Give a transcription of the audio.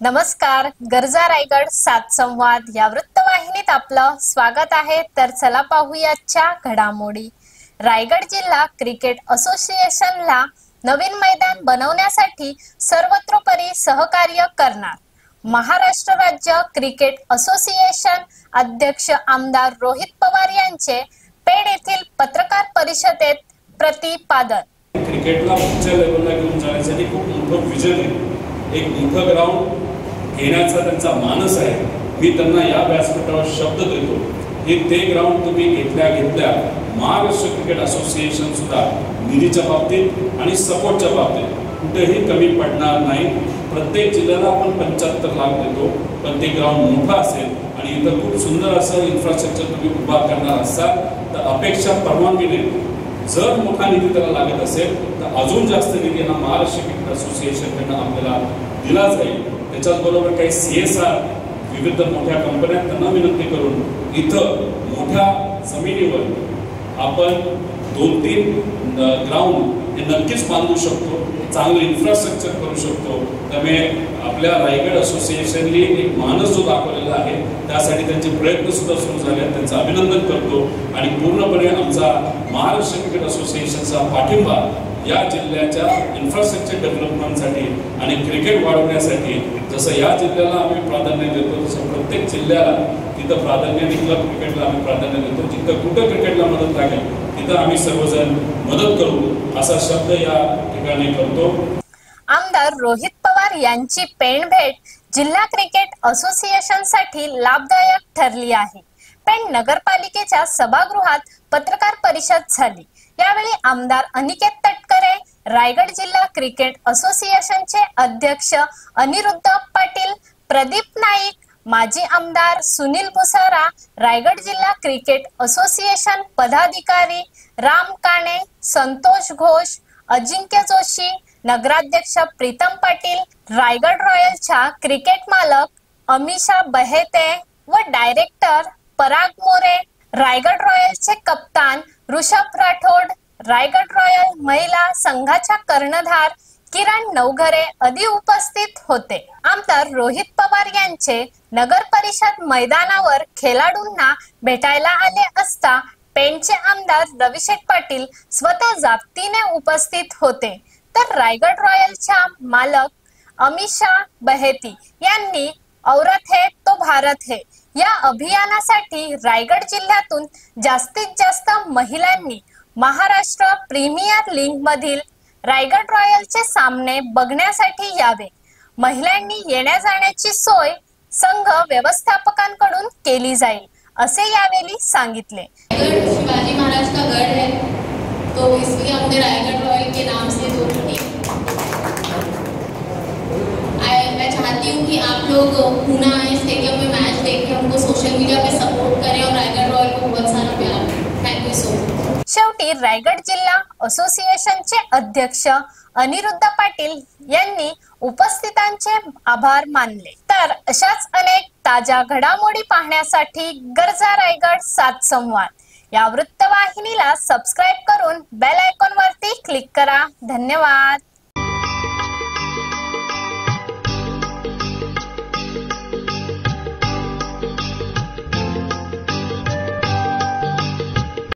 नमस्कार, गरजा रायगड 7 संवाद या वृत्तवाहिनीत आपलं स्वागत आहे। तर चला पाहूया आजच्या घडामोडी। रायगड जिल्हा क्रिकेट असोसिएशनला नवीन मैदान बनवण्यासाठी सर्वतोपरी सहकार्य करणार। महाराष्ट्र राज्य क्रिकेट असोसिएशन अध्यक्ष आमदार रोहित पवार यांचे पेड येथील पत्रकार परिषदेत प्रतिपादन। क्रिकेटला पुढच्या लेवलला घेऊन जाण्यासाठी खूप मोठं विजन आहे, एक मोठं ग्राउंड घेण्याचा त्यांचा मानस आहे। मी त्यांना या व्यासपीठावर शब्द देतो की ते ग्राउंड तुम्ही घेतल्या महाराष्ट्र क्रिकेट असोसिएशन सुद्धा निधीच्या बाबतीत आणि सपोर्टच्या बाबतीत कुठेही कमी पडणार नाही। प्रत्येक जिल्ह्याला आपण 75 लाख देतो, पण ते ग्राउंड मोठा असेल आणि इथं खूप सुंदर असं इन्फ्रास्ट्रक्चर तुम्ही उभा करणार असाल तर अपेक्षा परवानगीने जर मोठा निधी त्याला लागत असेल तर अजून जास्त निधी महाराष्ट्र क्रिकेट असोसिएशनकडून आपल्याला दिला जाईल। त्याच्याचबरोबर काही CSR विविध मोठ्या कंपन्या त्यांना विनंती करून इथं मोठ्या जमिनीवर आपण 2-3 ग्राउंड हे नक्कीच बांधू शकतो, चांगलं इन्फ्रास्ट्रक्चर करू शकतो। त्यामुळे आपल्या रायगड असोसिएशनने एक मानस जो दाखवलेला आहे त्यासाठी त्यांचे प्रयत्न सुद्धा सुरू झाले आहेत, त्यांचं अभिनंदन करतो आणि पूर्णपणे आमचा महाराष्ट्र क्रिकेट असोसिएशनचा पाठिंबा या जिल्ह्याच्या इन्फ्रास्ट्रक्चर डेव्हलपमेंटसाठी आणि क्रिकेट वाढवण्यासाठी जसं या जिल्ह्याला आम्ही प्राधान्य देतो तसं प्रत्येक जिल्ह्याला तिथं प्राधान्य क्लब क्रिकेटला आम्ही प्राधान्य देतो। जिथं कुठं क्रिकेटला मदत लागेल तिथं आम्ही सर्वजण मदत करू असा शब्द या ठिकाणी करतो। आमदार रोहित पवार यांची पेण भेट जिल्हा क्रिकेट असोसिएशनसाठी लाभदायक ठरली आहे। पेण नगरपालिकेच्या सभागृहात पत्रकार परिषद झाली। यावेळी आमदार अनिकेत तटकरे, रायगड जिल्हा क्रिकेट असोसिएशनचे अध्यक्ष अनिरुद्ध पाटील, प्रदीप नाईक, माजी आमदार सुनील भुसारा, रायगड जिल्हा क्रिकेट असोसिएशन पदाधिकारी राम काणे, संतोष घोष, अजिंक्य जोशी, नगराध्यक्ष प्रीतम पाटील, रायगड रॉयलच्या क्रिकेट मालक अमिषा बहेते व डायरेक्टर पराग मोरे, रायगड रॉयलचे कप्तान ऋषभ राठोड, रायगड रॉयल महिला संघाच्या कर्णधार किरण नवघरे आदी उपस्थित होते। आमदार रोहित पवार यांचे नगर परिषद मैदानावर खेळाडूंना भेटायला आले असता पेणचे आमदार रविशेठ पाटील स्वतः जातीने उपस्थित होते, तर रायगड रॉयलच्या मालक अमिषा बहेती यांनी औरत है तो भारत है या अभियानासाठी रायगड जिल्ह्यातून जास्तीत जास्त महिलांनी महाराष्ट्र प्रीमियर लीग मधील रायगड रॉयलचे सामने बघण्यासाठी यावे। महिलांनी येण्या जाण्याची सोय संघ व्यवस्थापकांकडून केली जाईल असे यावेळी सांगितले। शिवाजी महाराज का गढ़ है तो इसलिए हमने रायगड रॉयल के नाम से दो मैं चाहती हूँ कि आप लोग पूना स्टेडियम में मैच देख के हमको सोशल मीडिया पे सपोर्ट करें और रायगड रॉयल को बहुत सारा प्यार दें। Thank you so much. शेवटी रायगड जिल्हा असोसिएशनचे अध्यक्ष अनिरुद्ध पाटील यांनी उपस्थितांचे आभार मानले। तर अशाच अनेक ताज्या घडामोडी पाहण्यासाठी गरजा रायगड 7 संवाद या वृत्तवाहिनीला सबस्क्राइब करून बेल आयकॉन वरती क्लिक करा। धन्यवाद।